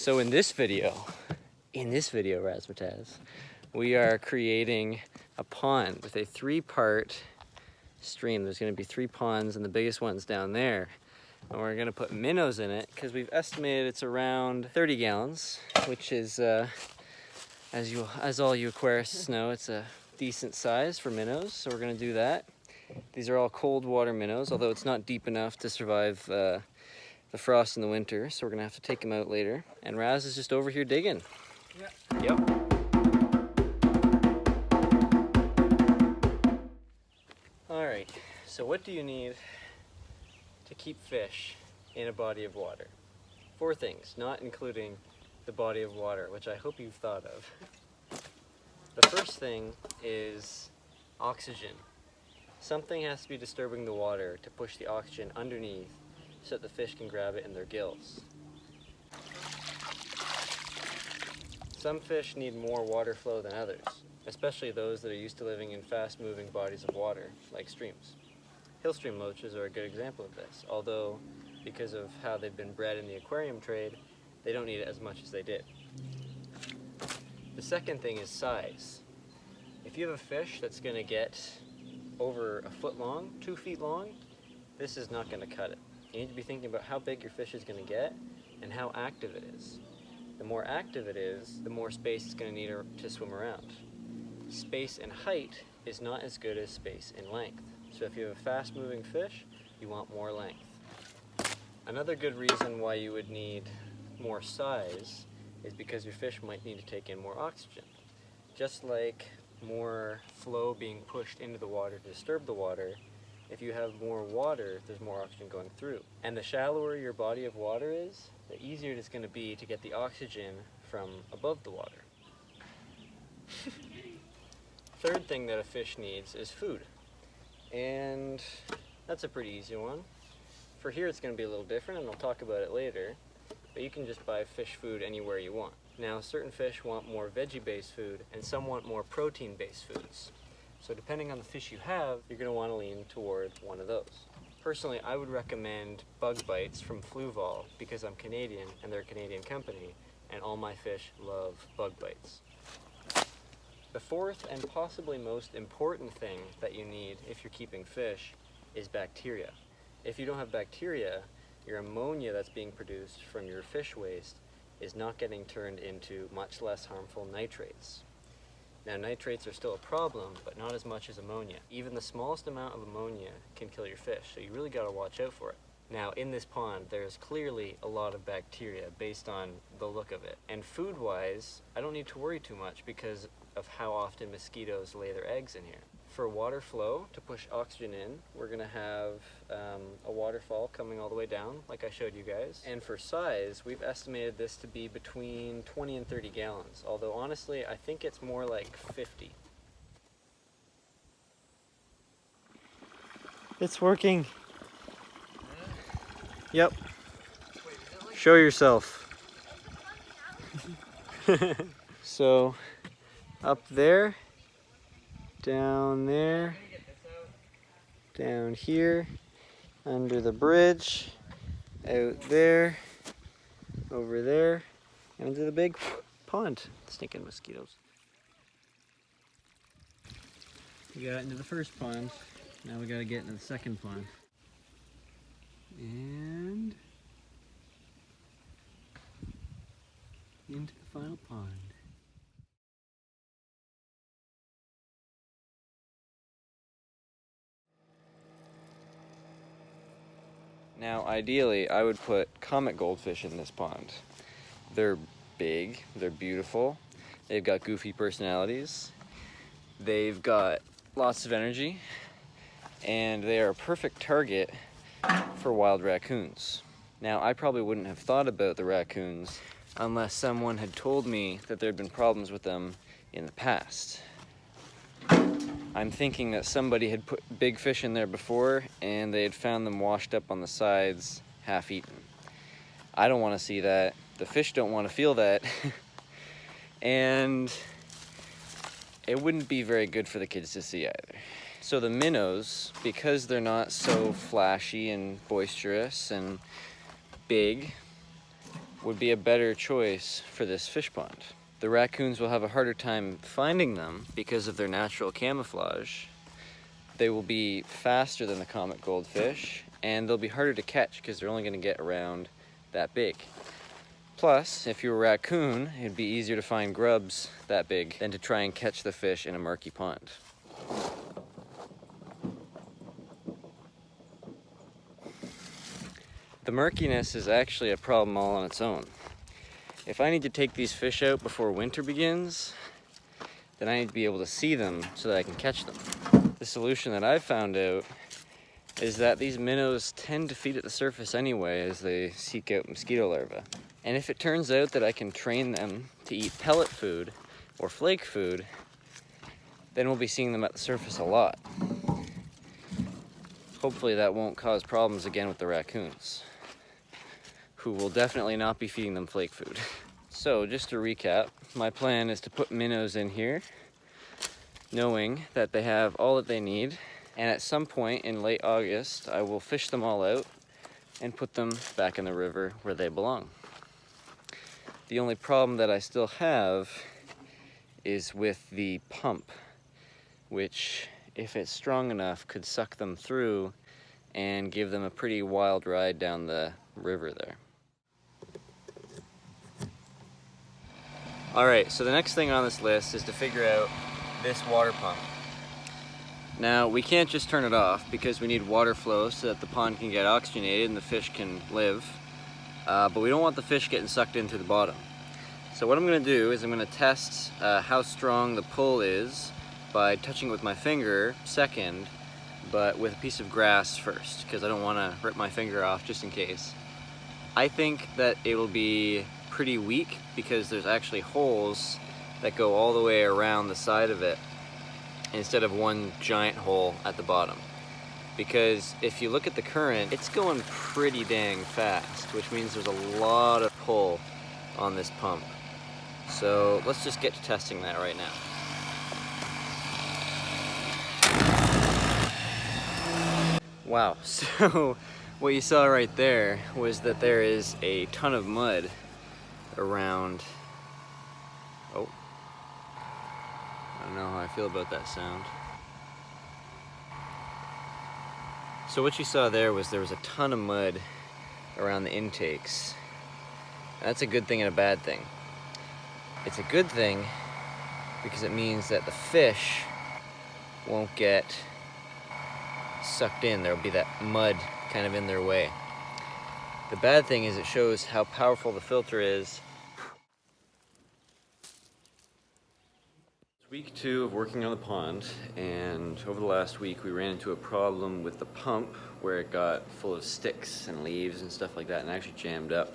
So in this video, Razzmatazz, we are creating a pond with a 3-part stream. There's gonna be 3 ponds and the biggest one's down there. And we're gonna put minnows in it because we've estimated it's around 30 gallons, which is, as all you aquarists know, it's a decent size for minnows. So we're gonna do that. These are all cold water minnows, although it's not deep enough to survive the frost in the winter, so we're gonna have to take them out later. And Raz is just over here digging. Yeah. Yep. All right, so what do you need to keep fish in a body of water? 4 things, not including the body of water, which I hope you've thought of. The first thing is oxygen. Something has to be disturbing the water to push the oxygen underneath so that the fish can grab it in their gills. Some fish need more water flow than others, especially those that are used to living in fast-moving bodies of water, like streams. Hillstream loaches are a good example of this, although because of how they've been bred in the aquarium trade, they don't need it as much as they did. The second thing is size. If you have a fish that's going to get over a foot long, 2 feet long, this is not going to cut it. You need to be thinking about how big your fish is going to get and how active it is. The more active it is, the more space it's going to need to swim around. Space and height is not as good as space and length. So if you have a fast-moving fish, you want more length. Another good reason why you would need more size is because your fish might need to take in more oxygen. Just like more flow being pushed into the water to disturb the water, if you have more water, there's more oxygen going through. And the shallower your body of water is, the easier it's going to be to get the oxygen from above the water. Third thing that a fish needs is food. And that's a pretty easy one. For here it's going to be a little different, and I'll talk about it later. But you can just buy fish food anywhere you want. Now, certain fish want more veggie-based food, and some want more protein-based foods. So depending on the fish you have, you're going to want to lean toward one of those. Personally, I would recommend Bug Bites from Fluval because I'm Canadian and they're a Canadian company, and all my fish love Bug Bites. The fourth and possibly most important thing that you need if you're keeping fish is bacteria. If you don't have bacteria, your ammonia that's being produced from your fish waste is not getting turned into much less harmful nitrates. Now, nitrates are still a problem, but not as much as ammonia. Even the smallest amount of ammonia can kill your fish, so you really got to watch out for it. Now, in this pond, there's clearly a lot of bacteria based on the look of it. And food-wise, I don't need to worry too much because of how often mosquitoes lay their eggs in here. For water flow, to push oxygen in, we're going to have a waterfall coming all the way down, like I showed you guys. And for size, we've estimated this to be between 20 and 30 gallons, although honestly, I think it's more like 50. It's working. Yep. Show yourself. So, up there, down there, down here, under the bridge, out there, over there, and into the big pond. Stinking mosquitoes. We got into the first pond, now we gotta get into the second pond. And into the final pond. Now, ideally, I would put comet goldfish in this pond. They're big, they're beautiful, they've got goofy personalities, they've got lots of energy, and they are a perfect target for wild raccoons. Now, I probably wouldn't have thought about the raccoons unless someone had told me that there had been problems with them in the past. I'm thinking that somebody had put big fish in there before and they had found them washed up on the sides, half eaten. I don't want to see that. The fish don't want to feel that. And it wouldn't be very good for the kids to see either. So the minnows, because they're not so flashy and boisterous and big, would be a better choice for this fish pond. The raccoons will have a harder time finding them because of their natural camouflage. They will be faster than the comet goldfish, and they'll be harder to catch because they're only going to get around that big. Plus, if you're a raccoon, it'd be easier to find grubs that big than to try and catch the fish in a murky pond. The murkiness is actually a problem all on its own. If I need to take these fish out before winter begins, then I need to be able to see them so that I can catch them. The solution that I've found out is that these minnows tend to feed at the surface anyway as they seek out mosquito larvae. And if it turns out that I can train them to eat pellet food or flake food, then we'll be seeing them at the surface a lot. Hopefully that won't cause problems again with the raccoons, who will definitely not be feeding them flake food. So just to recap, my plan is to put minnows in here, knowing that they have all that they need, and at some point in late August, I will fish them all out and put them back in the river where they belong. The only problem that I still have is with the pump, which, if it's strong enough, could suck them through and give them a pretty wild ride down the river there. Alright, so the next thing on this list is to figure out this water pump. Now, we can't just turn it off because we need water flow so that the pond can get oxygenated and the fish can live. But we don't want the fish getting sucked into the bottom. So what I'm going to do is I'm going to test how strong the pull is by touching it with my finger second, but with a piece of grass first, because I don't want to rip my finger off just in case. I think that it'll be pretty weak because there's actually holes that go all the way around the side of it instead of one giant hole at the bottom. Because if you look at the current, it's going pretty dang fast, which means there's a lot of pull on this pump. So let's just get to testing that right now. Wow, so what you saw right there was that there is a ton of mud around. Oh, I don't know how I feel about that sound. So what you saw there was a ton of mud around the intakes. That's a good thing and a bad thing. It's a good thing because it means that the fish won't get sucked in. There'll be that mud kind of in their way. The bad thing is it shows how powerful the filter is. It's week 2 of working on the pond, and over the last week we ran into a problem with the pump where it got full of sticks and leaves and stuff like that and actually jammed up.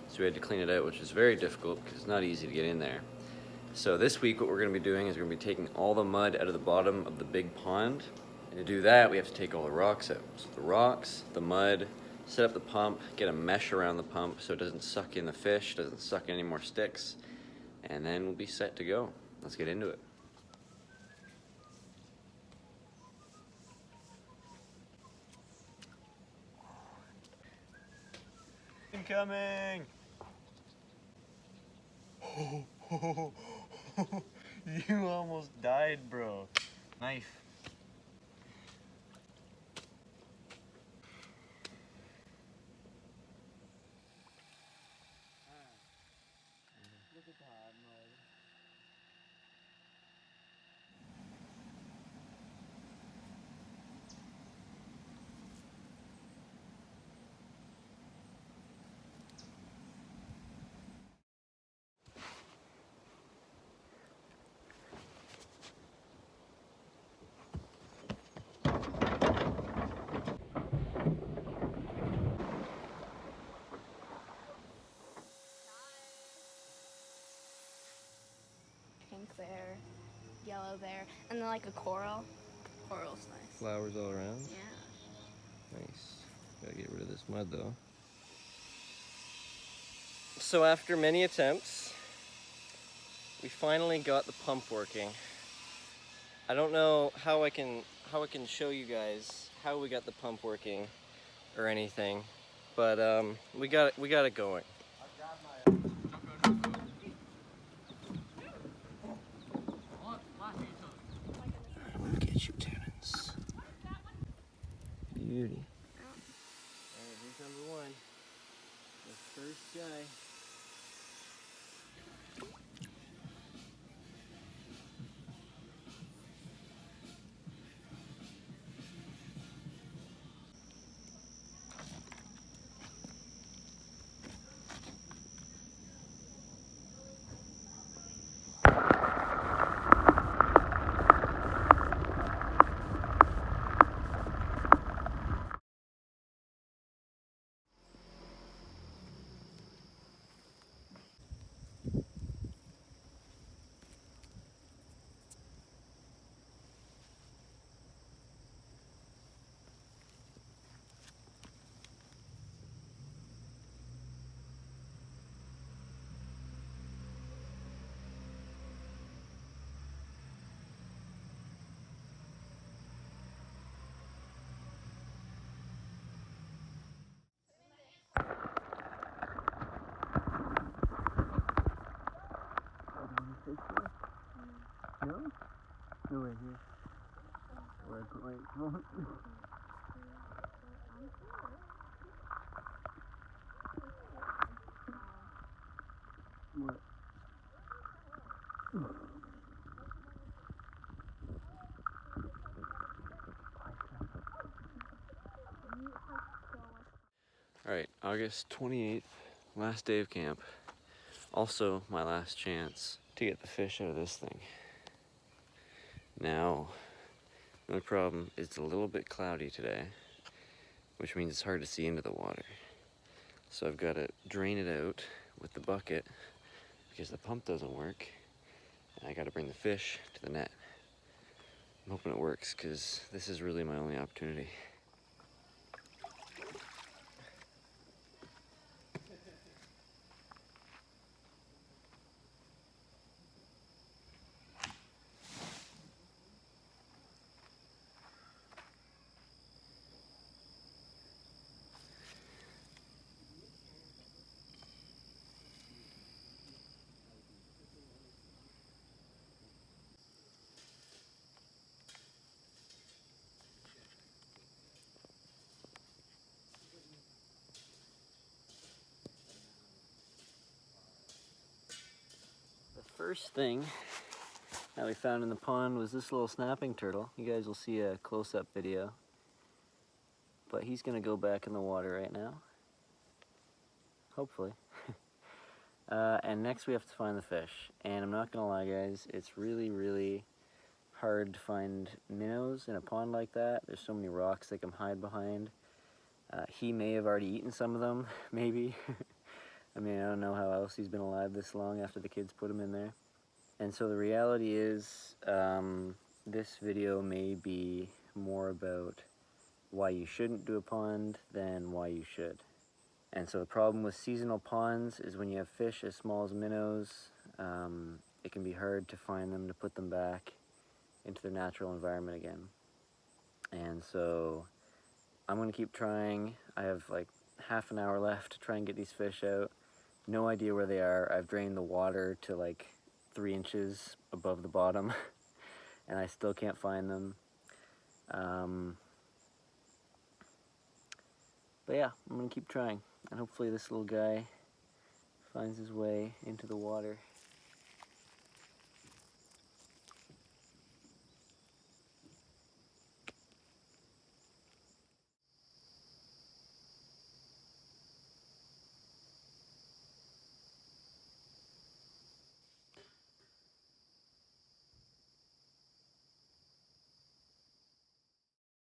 So we had to clean it out, which is very difficult because it's not easy to get in there. So this week what we're going to be doing is we're going to be taking all the mud out of the bottom of the big pond. And to do that, we have to take all the rocks out. So the rocks, the mud, set up the pump, get a mesh around the pump so it doesn't suck in the fish, doesn't suck in any more sticks, and then we'll be set to go. Let's get into it. Incoming! You almost died, bro. Knife. Look at that mud. Pink there, yellow there, and then like a coral. Coral's nice. Flowers all around? Yeah. Nice. Gotta get rid of this mud though. So after many attempts, we finally got the pump working. I don't know how I can show you guys how we got the pump working or anything, but we got it going. I've got my Over here. Where I put my phone. What? Alright, August 28th, last day of camp. Also my last chance to get the fish out of this thing. Now, the only problem is it's a little bit cloudy today, which means it's hard to see into the water. So I've got to drain it out with the bucket because the pump doesn't work, and I got to bring the fish to the net. I'm hoping it works because this is really my only opportunity. The first thing that we found in the pond was this little snapping turtle. You guys will see a close-up video. But he's gonna go back in the water right now. Hopefully. And next we have to find the fish. And I'm not gonna lie guys, it's really hard to find minnows in a pond like that. There's so many rocks they can hide behind. He may have already eaten some of them, maybe. I mean, I don't know how else he's been alive this long after the kids put him in there. And so the reality is, this video may be more about why you shouldn't do a pond than why you should. And so the problem with seasonal ponds is when you have fish as small as minnows, it can be hard to find them, to put them back into their natural environment again. And so I'm gonna keep trying. I have like half an hour left to try and get these fish out. No idea where they are. I've drained the water to like 3 inches above the bottom and I still can't find them. But yeah, I'm gonna keep trying and hopefully this little guy finds his way into the water.